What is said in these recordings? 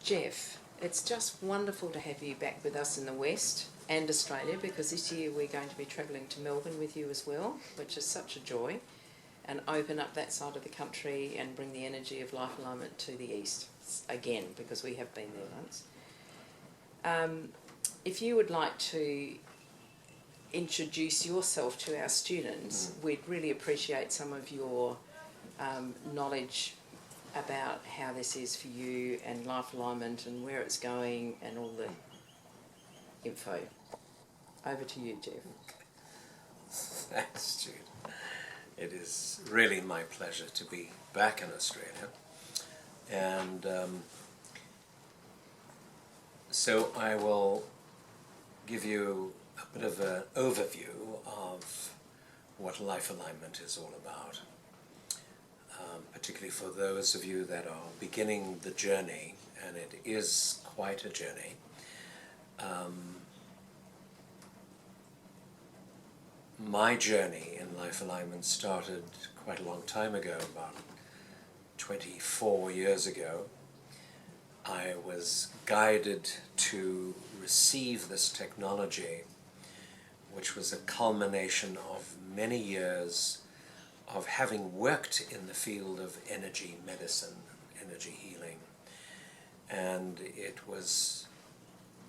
Jeff, it's just wonderful to have you back with us in the West and Australia, because this year we're going to be travelling to Melbourne with you as well, which is such a joy, and open up that side of the country and bring the energy of life alignment to the East again, because we have been there once. If you would like to introduce yourself to our students, we'd really appreciate some of your knowledge about how this is for you and life alignment and where it's going and all the info. Over to you, Jeff. Thanks, Jude. It is really my pleasure to be back in Australia. And so I will give you a bit of an overview of what life alignment is all about. Particularly for those of you that are beginning the journey, and it is quite a journey. My journey in life alignment started quite a long time ago, about 24 years ago. I was guided to receive this technology, which was a culmination of many years of having worked in the field of energy medicine, energy healing. And it was,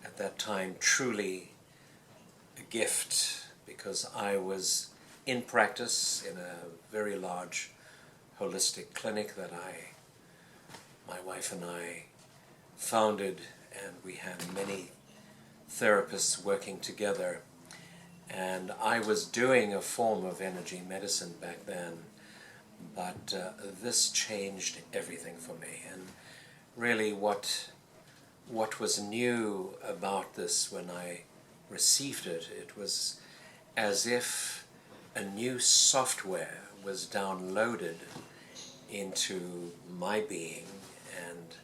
at that time, truly a gift, because I was in practice in a very large holistic clinic that my wife and I founded, and we had many therapists working together. And I was doing a form of energy medicine back then, but this changed everything for me. And really what was new about this when I received it, it was as if a new software was downloaded into my being, and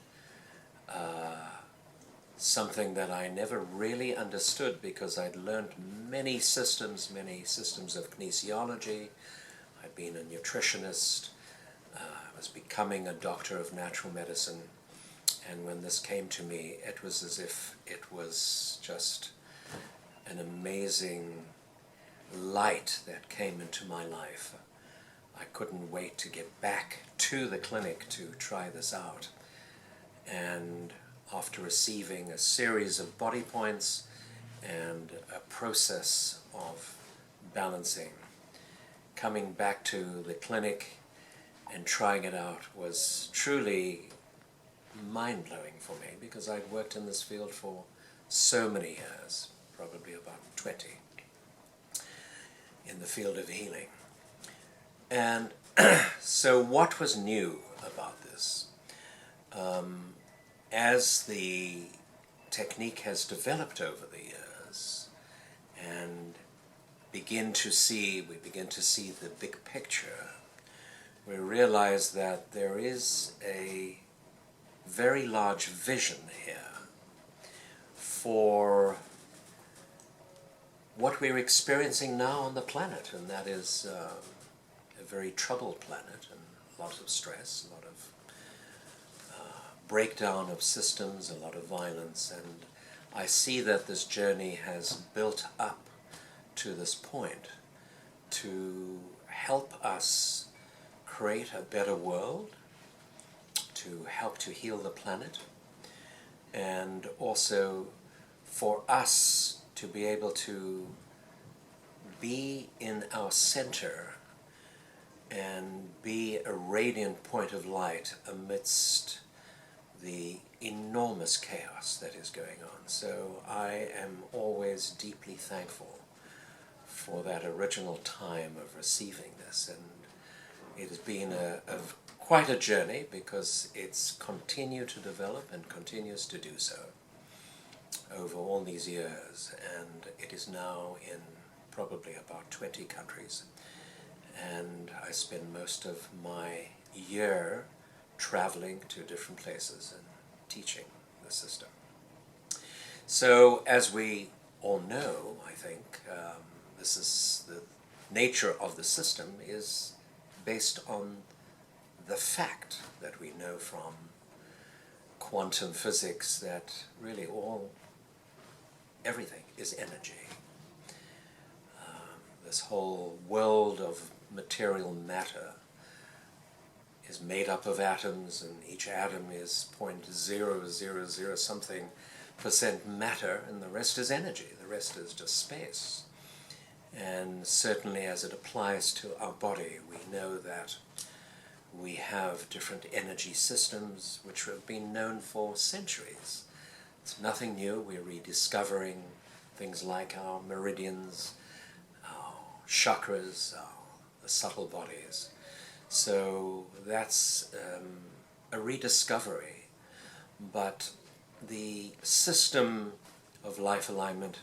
something that I never really understood, because I'd learned many systems of kinesiology. I'd been a nutritionist. I was becoming a doctor of natural medicine. And when this came to me, it was as if it was just an amazing light that came into my life. I couldn't wait to get back to the clinic to try this out. And after receiving a series of body points and a process of balancing, coming back to the clinic and trying it out was truly mind-blowing for me, because I'd worked in this field for so many years, probably about 20, in the field of healing. And so what was new about this? As the technique has developed over the years, and we begin to see the big picture, we realize that there is a very large vision here for what we're experiencing now on the planet, and that is a very troubled planet, and a lot of stress, a lot of breakdown of systems, a lot of violence. And I see that this journey has built up to this point to help us create a better world, to help to heal the planet, and also for us to be able to be in our center and be a radiant point of light amidst the enormous chaos that is going on. So I am always deeply thankful for that original time of receiving this, and it has been quite a journey, because it's continued to develop and continues to do so over all these years, and it is now in probably about 20 countries, and I spend most of my year traveling to different places and teaching the system. So, as we all know, I think, this is the nature of the system is based on the fact that we know from quantum physics that really everything is energy. This whole world of material matter is made up of atoms, and each atom is 0.000 something % matter, and the rest is energy. The rest is just space. And certainly as it applies to our body, we know that we have different energy systems which have been known for centuries. It's nothing new. We're rediscovering things like our meridians, our chakras, the subtle bodies. So that's a rediscovery. But the system of life alignment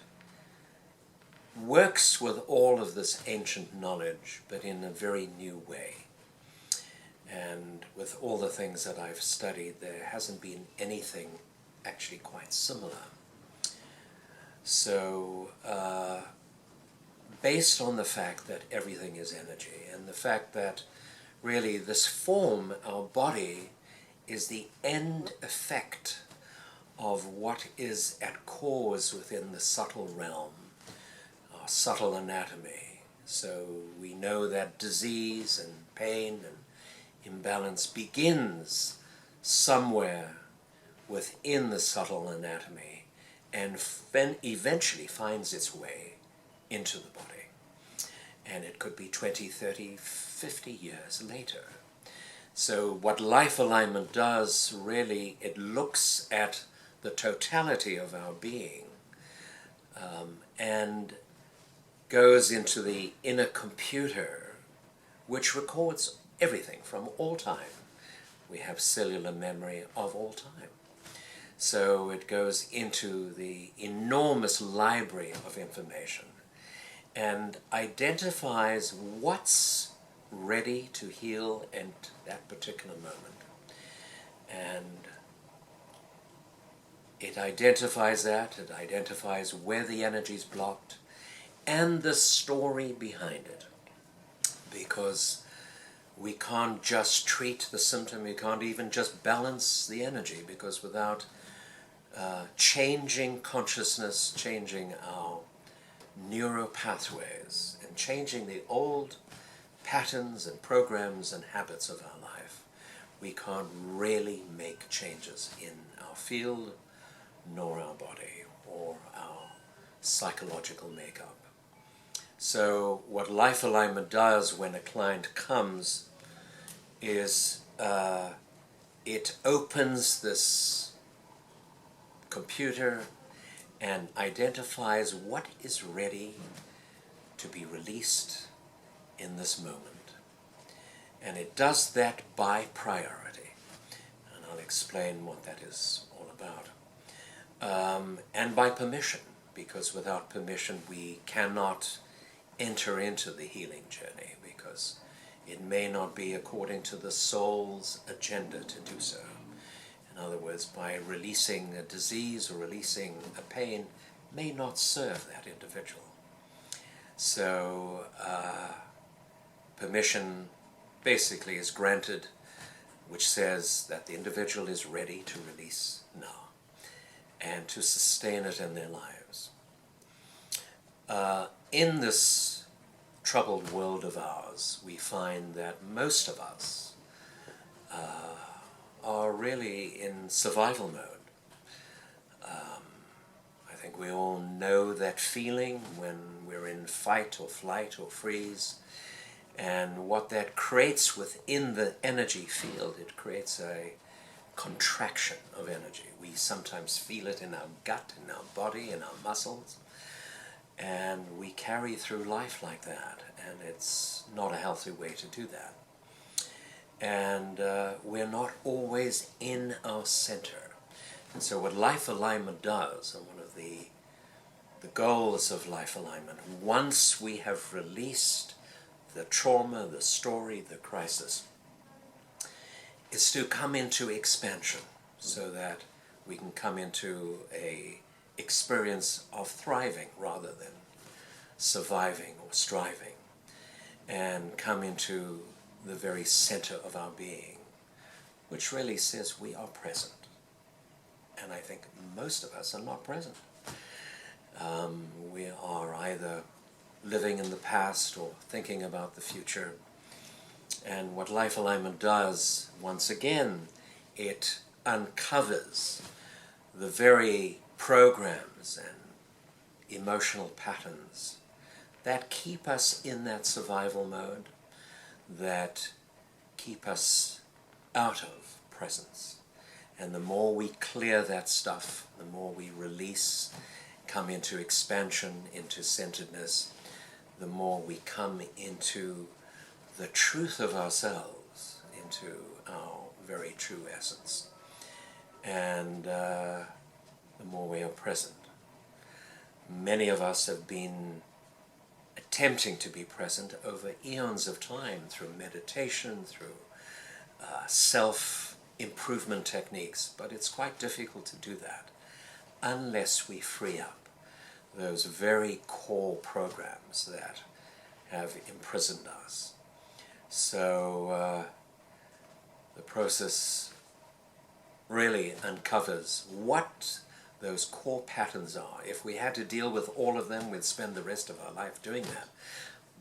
works with all of this ancient knowledge, but in a very new way. And with all the things that I've studied, there hasn't been anything actually quite similar. So, based on the fact that everything is energy, and the fact that really this form, our body, is the end effect of what is at cause within the subtle realm, our subtle anatomy. So we know that disease and pain and imbalance begins somewhere within the subtle anatomy and eventually finds its way into the body. And it could be 20, 30, 50 years later. So what life alignment does, really, it looks at the totality of our being and goes into the inner computer, which records everything from all time. We have cellular memory of all time. So it goes into the enormous library of information and identifies what's ready to heal at that particular moment. And it identifies that, it identifies where the energy is blocked, and the story behind it. Because we can't just treat the symptom, we can't even just balance the energy, because without changing consciousness, changing our neural pathways, and changing the old patterns and programs and habits of our life, we can't really make changes in our field, nor our body, or our psychological makeup. So what life alignment does when a client comes is it opens this computer and identifies what is ready to be released in this moment. And it does that by priority. And I'll explain what that is all about. And by permission, because without permission we cannot enter into the healing journey, because it may not be according to the soul's agenda to do so. In other words, by releasing a disease or releasing a pain may not serve that individual. So permission basically is granted, which says that the individual is ready to release now and to sustain it in their lives. In this troubled world of ours, we find that most of us are really in survival mode. I think we all know that feeling when we're in fight or flight or freeze, and what that creates within the energy field, it creates a contraction of energy. We sometimes feel it in our gut, in our body, in our muscles, and we carry through life like that, and it's not a healthy way to do that. And we're not always in our center. And so what life alignment does, and one of the goals of life alignment, once we have released the trauma, the story, the crisis, is to come into expansion, so that we can come into a experience of thriving rather than surviving or striving, and come into the very center of our being, which really says we are present. and I think most of us are not present. We are either living in the past or thinking about the future. And what life alignment does, once again, it uncovers the very programs and emotional patterns that keep us in that survival mode, that keep us out of presence. And the more we clear that stuff, the more we release, come into expansion, into centeredness, the more we come into the truth of ourselves, into our very true essence. And the more we are present. Many of us have been attempting to be present over eons of time through meditation, through self-improvement techniques, but it's quite difficult to do that unless we free up those very core programs that have imprisoned us. So the process really uncovers what those core patterns are. If we had to deal with all of them, we'd spend the rest of our life doing that.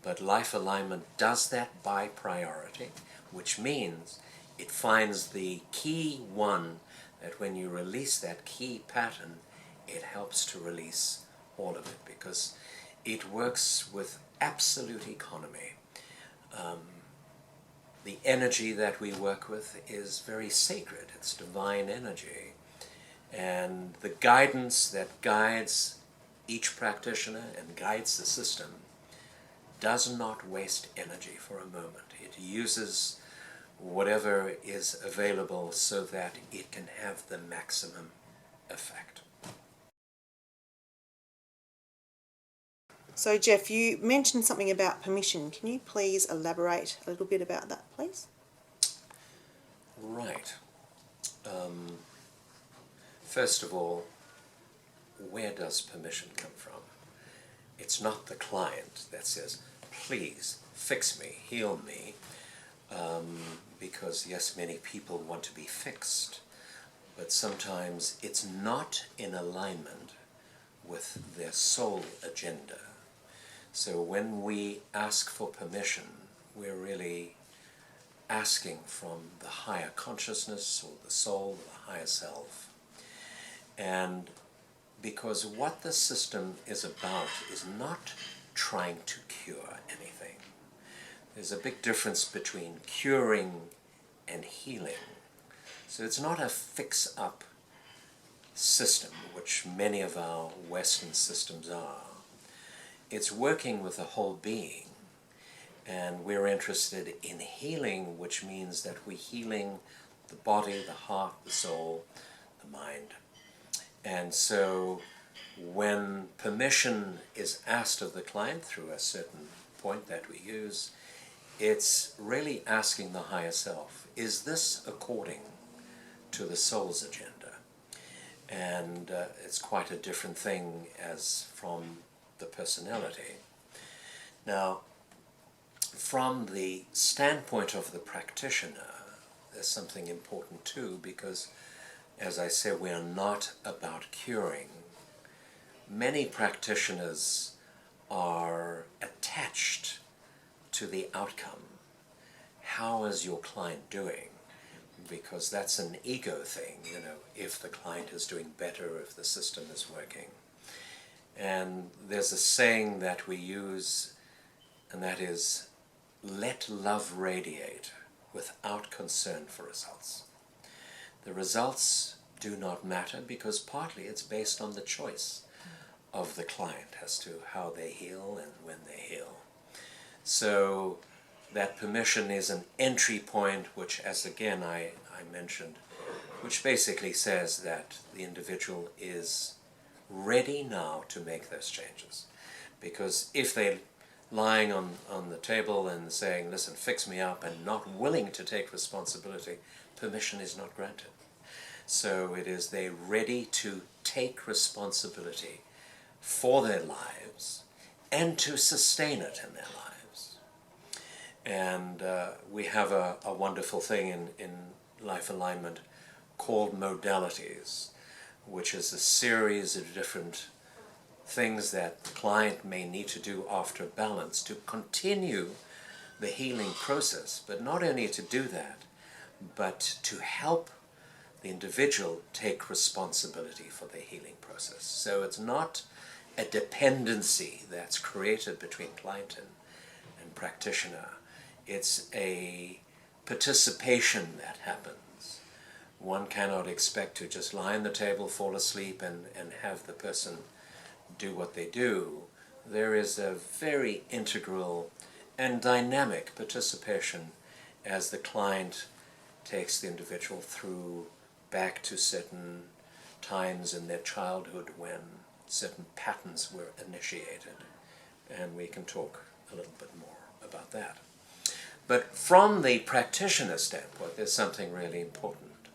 But life alignment does that by priority, which means it finds the key one that when you release that key pattern, it helps to release all of it, because it works with absolute economy. The energy that we work with is very sacred. It's divine energy. And the guidance that guides each practitioner and guides the system does not waste energy for a moment. It uses whatever is available so that it can have the maximum effect. So Jeff, you mentioned something about permission. Can you please elaborate a little bit about that, please? Right. First of all, where does permission come from? It's not the client that says, please fix me, heal me, because yes, many people want to be fixed, but sometimes it's not in alignment with their soul agenda. So when we ask for permission, we're really asking from the higher consciousness or the soul, the higher self. And because what the system is about is not trying to cure anything. There's a big difference between curing and healing. So it's not a fix-up system, which many of our Western systems are. It's working with the whole being. And we're interested in healing, which means that we're healing the body, the heart, the soul, the mind. And so when permission is asked of the client through a certain point that we use, it's really asking the higher self, is this according to the soul's agenda? And it's quite a different thing as from the personality. Now, from the standpoint of the practitioner, there's something important too, because as I said, we are not about curing. Many practitioners are attached to the outcome. How is your client doing? Because that's an ego thing, you know, if the client is doing better, if the system is working. And there's a saying that we use, and that is, let love radiate without concern for results. The results do not matter because partly it's based on the choice of the client as to how they heal and when they heal. So that permission is an entry point, which, as again I mentioned, which basically says that the individual is ready now to make those changes. Because if they're lying on the table and saying, listen, fix me up, and not willing to take responsibility, permission is not granted. So it is they're ready to take responsibility for their lives and to sustain it in their lives. And we have a wonderful thing in life alignment called modalities. which is a series of different things that the client may need to do after balance to continue the healing process, but not only to do that, but to help the individual take responsibility for the healing process. So it's not a dependency that's created between client and practitioner. It's a participation that happens. One cannot expect to just lie on the table, fall asleep, and have the person do what they do. There is a very integral and dynamic participation as the client takes the individual through back to certain times in their childhood when certain patterns were initiated. And we can talk a little bit more about that. But from the practitioner standpoint, there's something really important,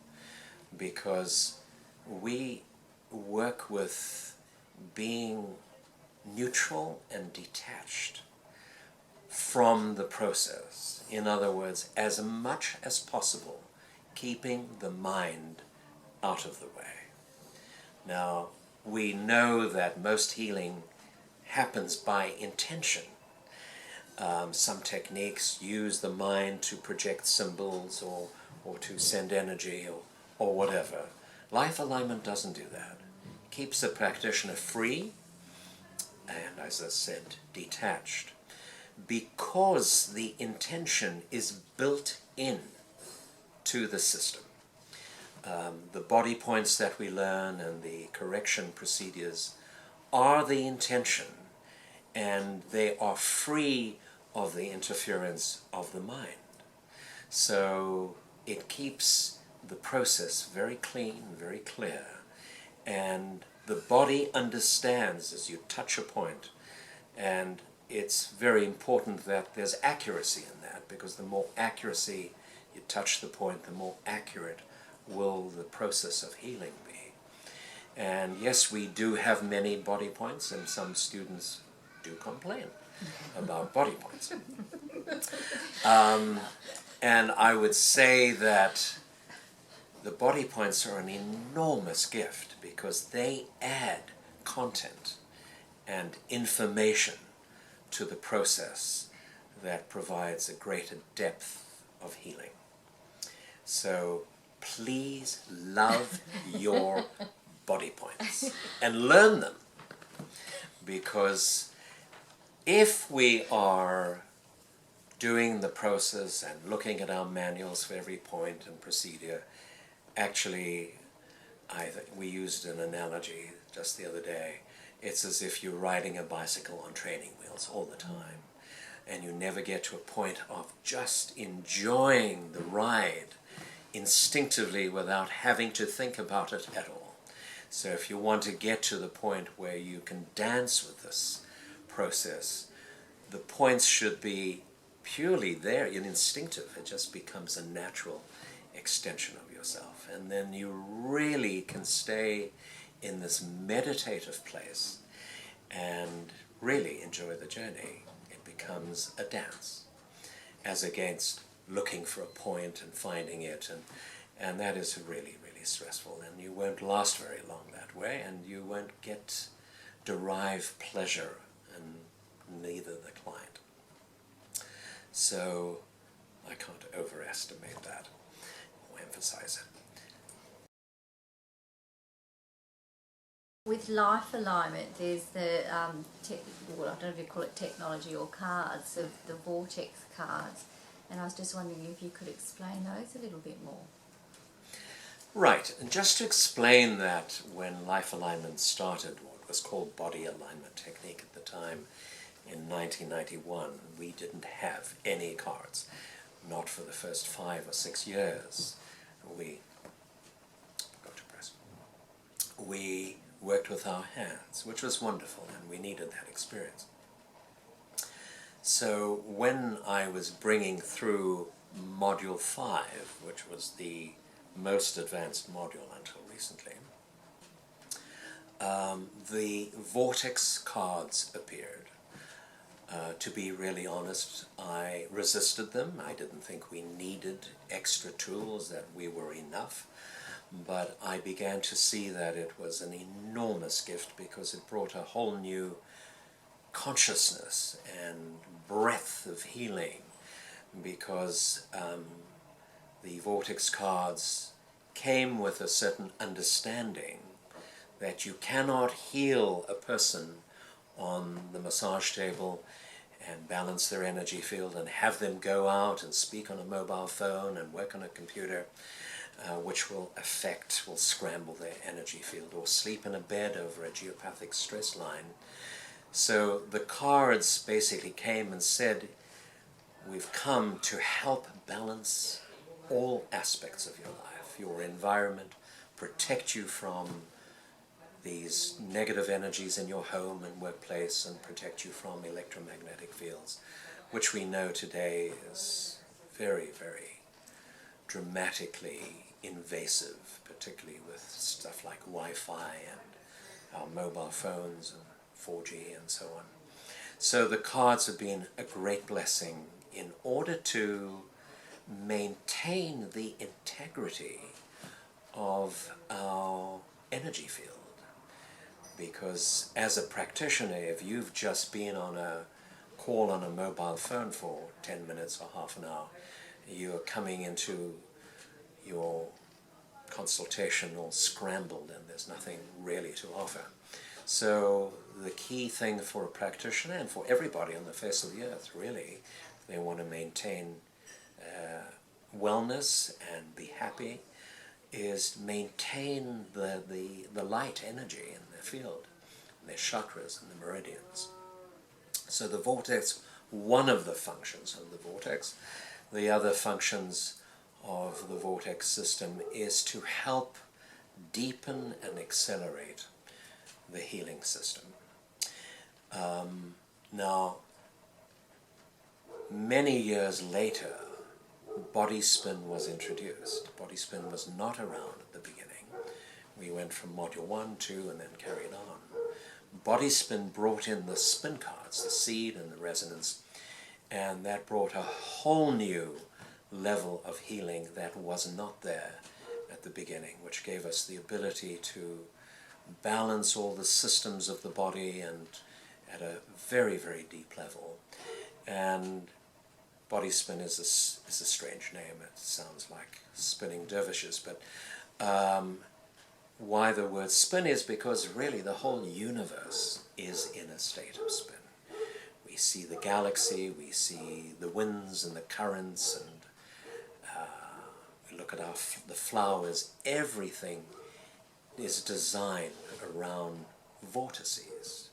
because we work with being neutral and detached from the process. In other words, as much as possible, keeping the mind out of the way. Now, we know that most healing happens by intention. Some techniques use the mind to project symbols or to send energy or whatever. Life alignment doesn't do that. It keeps the practitioner free and, as I said, detached, because the intention is built in to the system. The body points that we learn and the correction procedures are the intention, and they are free of the interference of the mind. So it keeps the process very clean, very clear, and the body understands as you touch a point. And it's very important that there's accuracy in that, because the more accuracy you touch the point, the more accurate will the process of healing be. And yes, we do have many body points, and some students do complain about body points. And I would say that the body points are an enormous gift, because they add content and information to the process that provides a greater depth of healing. So please love your body points and learn them, because if we are doing the process and looking at our manuals for every point and procedure, actually, we used an analogy just the other day. It's as if you're riding a bicycle on training wheels all the time, and you never get to a point of just enjoying the ride instinctively without having to think about it at all. So if you want to get to the point where you can dance with this process, the points should be purely there and instinctive. It just becomes a natural extension of yourself. And then you really can stay in this meditative place and really enjoy the journey. It becomes a dance, as against looking for a point and finding it, and that is really, really stressful, and you won't last very long that way, and you won't derive pleasure, and neither the client. So I can't overestimate that or emphasize it. With life alignment, there's the, well, I don't know if you call it technology or cards, of the Vortex cards, and I was just wondering if you could explain those a little bit more. Right, and just to explain that, when life alignment started, what was called body alignment technique at the time, in 1991, we didn't have any cards, not for the first 5 or 6 years. We worked with our hands, which was wonderful, and we needed that experience. So when I was bringing through Module 5, which was the most advanced module until recently, the Vortex Cards appeared. To be really honest, I resisted them. I didn't think we needed extra tools, that we were enough. but I began to see that it was an enormous gift because it brought a whole new consciousness and breadth of healing, because the Vortex cards came with a certain understanding that you cannot heal a person on the massage table and balance their energy field and have them go out and speak on a mobile phone and work on a computer, which will scramble their energy field, or sleep in a bed over a geopathic stress line. So the cards basically came and said, we've come to help balance all aspects of your life, your environment, protect you from these negative energies in your home and workplace, and protect you from electromagnetic fields, which we know today is very, very dramatically invasive, particularly with stuff like Wi-Fi and our mobile phones and 4G and so on. So the cards have been a great blessing in order to maintain the integrity of our energy field. Because as a practitioner, if you've just been on a call on a mobile phone for 10 minutes or half an hour, you're coming into your consultation all scrambled and there's nothing really to offer. So the key thing for a practitioner, and for everybody on the face of the earth really, they want to maintain wellness and be happy, is maintain the light energy in their field, their chakras and the meridians. So the vortex, one of the functions of the vortex, the other functions of the vortex system is to help deepen and accelerate the healing system. Now, many years later, body spin was introduced. Body spin was not around at the beginning. We went from module 1, 2, and then carried on. Body spin brought in the spin cards, the seed and the resonance, and that brought a whole new level of healing that was not there at the beginning, which gave us the ability to balance all the systems of the body and at a very, very deep level. And body spin is a strange name. It sounds like spinning dervishes, but why the word spin is because really the whole universe is in a state of spin. We see the galaxy, we see the winds and the currents, and we look at the flowers. Everything is designed around vortices.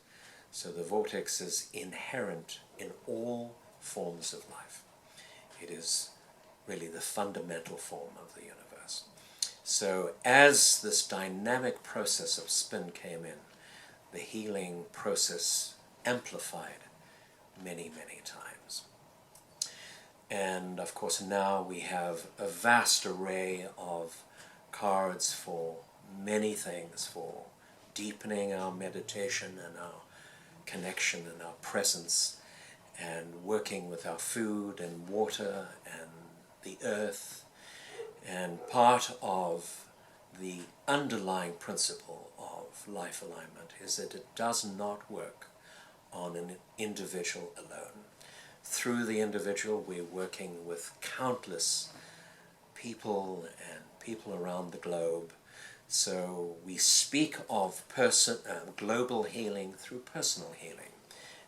So the vortex is inherent in all forms of life. It is really the fundamental form of the universe. So as this dynamic process of spin came in, the healing process amplified many, many times. And of course now we have a vast array of cards for many things, for deepening our meditation and our connection and our presence, and working with our food and water and the earth. And part of the underlying principle of life alignment is that it does not work on an individual alone. Through the individual, we're working with countless people and people around the globe. So we speak of global healing through personal healing.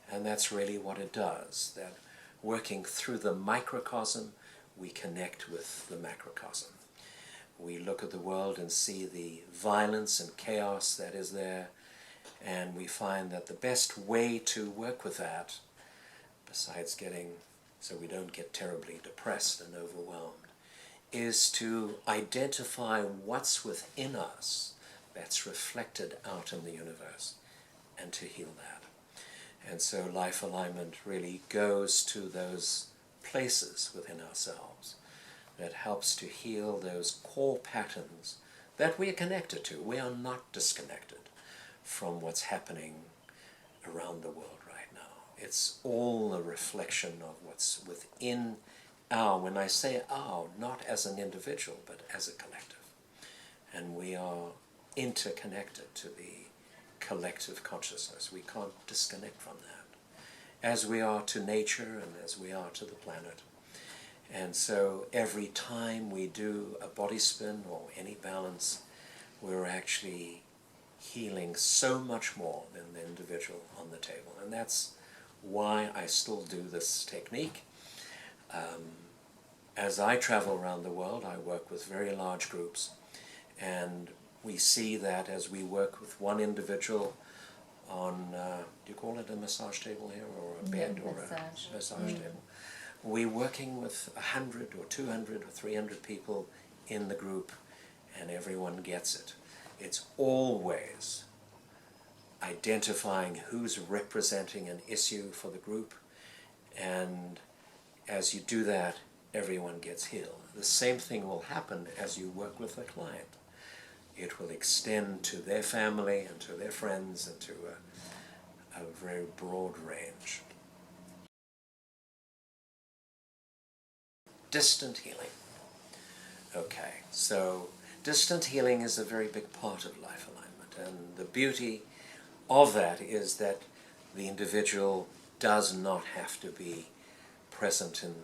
And that's really what it does, that working through the microcosm, we connect with the macrocosm. We look at the world and see the violence and chaos that is there, and we find that the best way to work with that, besides so we don't get terribly depressed and overwhelmed, is to identify what's within us that's reflected out in the universe and to heal that. And so life alignment really goes to those places within ourselves that helps to heal those core patterns that we are connected to. We are not disconnected from what's happening around the world right now. It's all a reflection of what's within when I say our, not as an individual, but as a collective. and we are interconnected to the collective consciousness. We can't disconnect from that, as we are to nature and as we are to the planet. And so every time we do a body spin or any balance, we're actually healing so much more than the individual on the table. And that's why I still do this technique. As I travel around the world, I work with very large groups, and we see that as we work with one individual on, do you call it a massage table here, or a bed, or a massage table? We're working with 100 or 200 or 300 people in the group, and everyone gets it. It's always identifying who's representing an issue for the group, and as you do that, everyone gets healed. The same thing will happen as you work with a client. It will extend to their family and to their friends and to a very broad range. Distant healing. Okay, so distant healing is a very big part of life alignment, and the beauty of that is that the individual does not have to be present in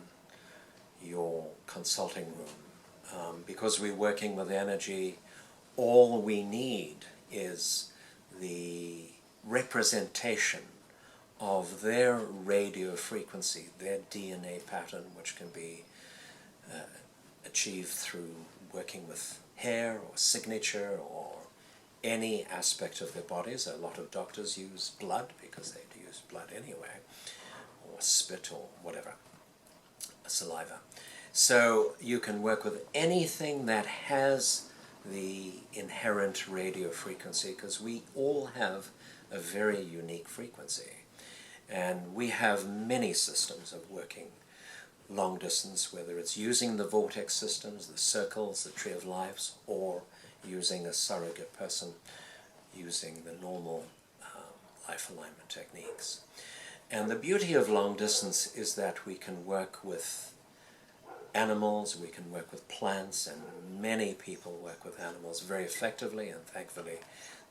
your consulting room. Because we're working with energy, all we need is the representation of their radio frequency, their DNA pattern, which can be achieved through working with hair or signature or any aspect of their bodies. A lot of doctors use blood because they use blood anyway, or spit or whatever, saliva. So you can work with anything that has the inherent radio frequency, because we all have a very unique frequency, and we have many systems of working long distance, whether it's using the vortex systems, the circles, the tree of lives, or using a surrogate person using the normal life alignment techniques. And the beauty of long distance is that we can work with animals, we can work with plants, and many people work with animals very effectively, and thankfully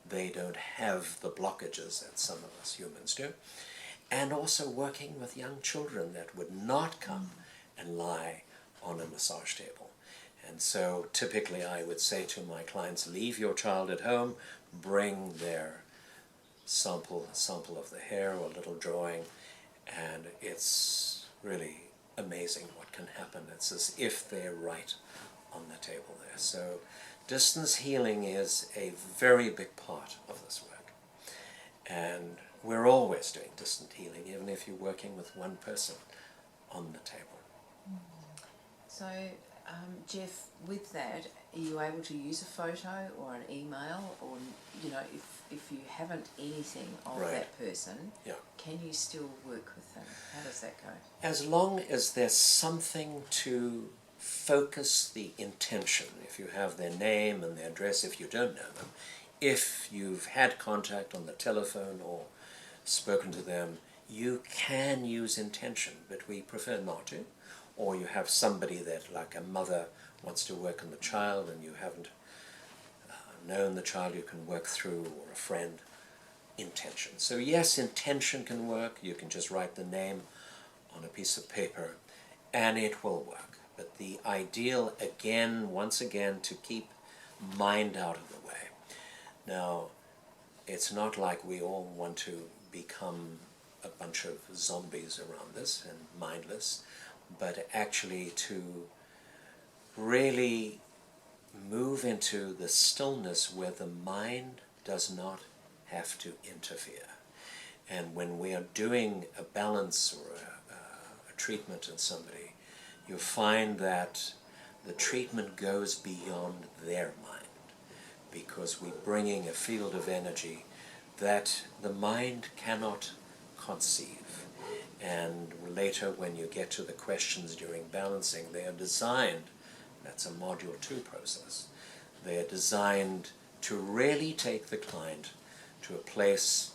they don't have the blockages that some of us humans do. And also working with young children that would not come and lie on a massage table. And so typically I would say to my clients, leave your child at home, bring their sample of the hair or a little drawing, and it's really amazing what can happen. It's as if they're right on the table there. So distance healing is a very big part of this work. And we're always doing distant healing, even if you're working with one person on the table. So, Jeff, with that, are you able to use a photo or an email, or, you know, if you haven't anything of that person, can you still work with them? How does that go? As long as there's something to focus the intention, if you have their name and their address, if you don't know them, if you've had contact on the telephone or spoken to them, you can use intention, but we prefer not to. Or you have somebody that, like a mother, wants to work on the child and you haven't known the child, you can work through, or a friend, intention. So yes, intention can work. You can just write the name on a piece of paper and it will work. But the ideal, again, once again, to keep mind out of the way. Now, it's not like we all want to become a bunch of zombies around us and mindless, but actually to really move into the stillness where the mind does not have to interfere. And when we are doing a balance or a treatment on somebody, you find that the treatment goes beyond their mind, because we're bringing a field of energy that the mind cannot conceive. And later, when you get to the questions during balancing, they are designed, that's a module 2 process, they are designed to really take the client to a place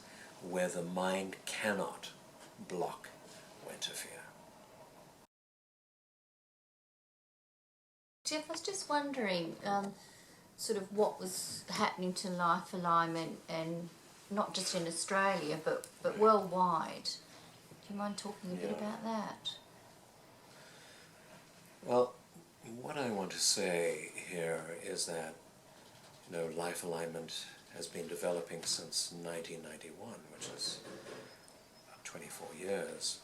where the mind cannot block or interfere. Jeff, I was just wondering, sort of what was happening to life alignment, and not just in Australia but worldwide. Do you mind talking a bit about that? Well, what I want to say here is that, you know, life alignment has been developing since 1991, which is about 24 years.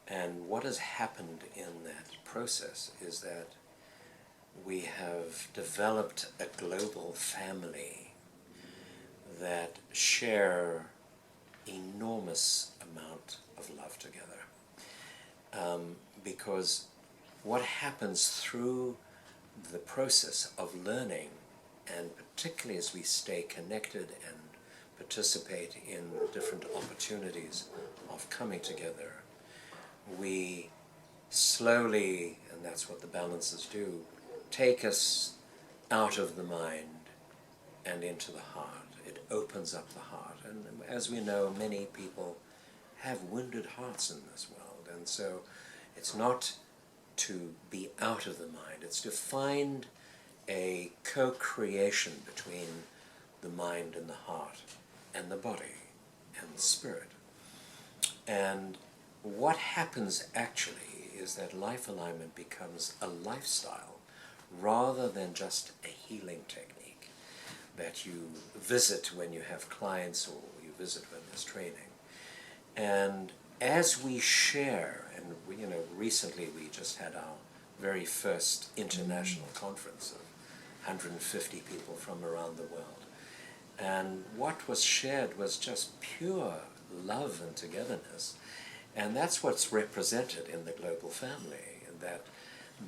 And what has happened in that process is that we have developed a global family that share enormous amount of love together. Because what happens through the process of learning, and particularly as we stay connected and participate in different opportunities of coming together, we slowly, and that's what the balances do, take us out of the mind and into the heart. It opens up the heart. And as we know, many people have wounded hearts in this world. And so it's not to be out of the mind. It's to find a co-creation between the mind and the heart and the body and the spirit. And what happens actually is that life alignment becomes a lifestyle rather than just a healing technique that you visit when you have clients or you visit when there's training. And as we share, and you know, recently we just had our very first international conference of 150 people from around the world. And what was shared was just pure love and togetherness. And that's what's represented in the global family, and that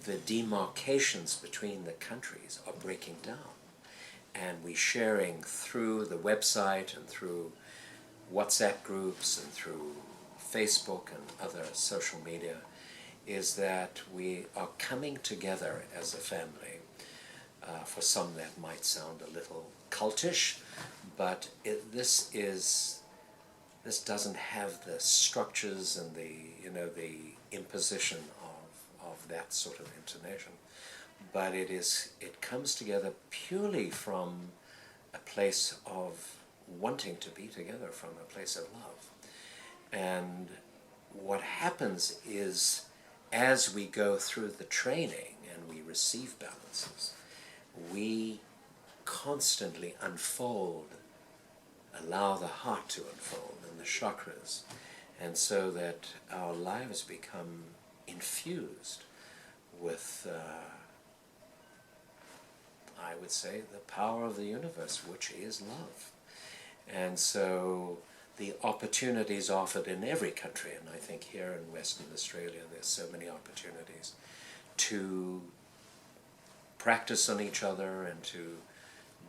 the demarcations between the countries are breaking down. And we're sharing through the website and through WhatsApp groups and through Facebook and other social media, is that we are coming together as a family. For some that might sound a little cultish, but this doesn't have the structures and the imposition of that sort of intonation, but it comes together purely from a place of wanting to be together, from a place of love. And what happens is, as we go through the training and we receive balances, we constantly unfold, allow the heart to unfold and the chakras, and so that our lives become infused with, I would say, the power of the universe, which is love. And so the opportunities offered in every country, and I think here in Western Australia there's so many opportunities to practice on each other and to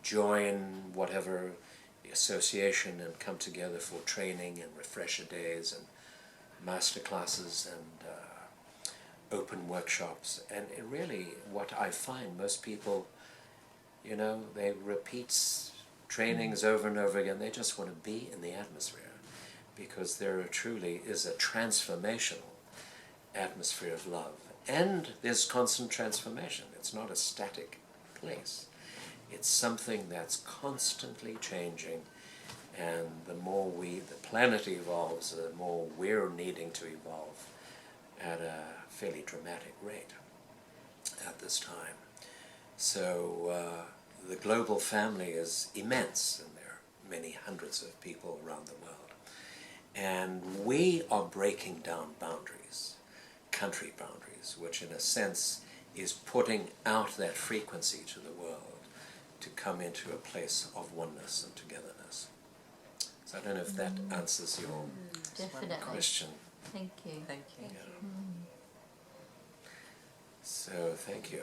join whatever association and come together for training and refresher days and master classes and open workshops. And it really, what I find, most people, you know, they repeat trainings over and over again. They just want to be in the atmosphere, because there truly is a transformational atmosphere of love. And there's constant transformation. It's not a static place. It's something that's constantly changing, and the more the planet evolves, the more we're needing to evolve at a fairly dramatic rate at this time. So the global family is immense, and there are many hundreds of people around the world. And we are breaking down boundaries, country boundaries, which in a sense is putting out that frequency to the world to come into a place of oneness and togetherness. So I don't know if that answers your question. Thank you. Thank you. Yeah. So thank you.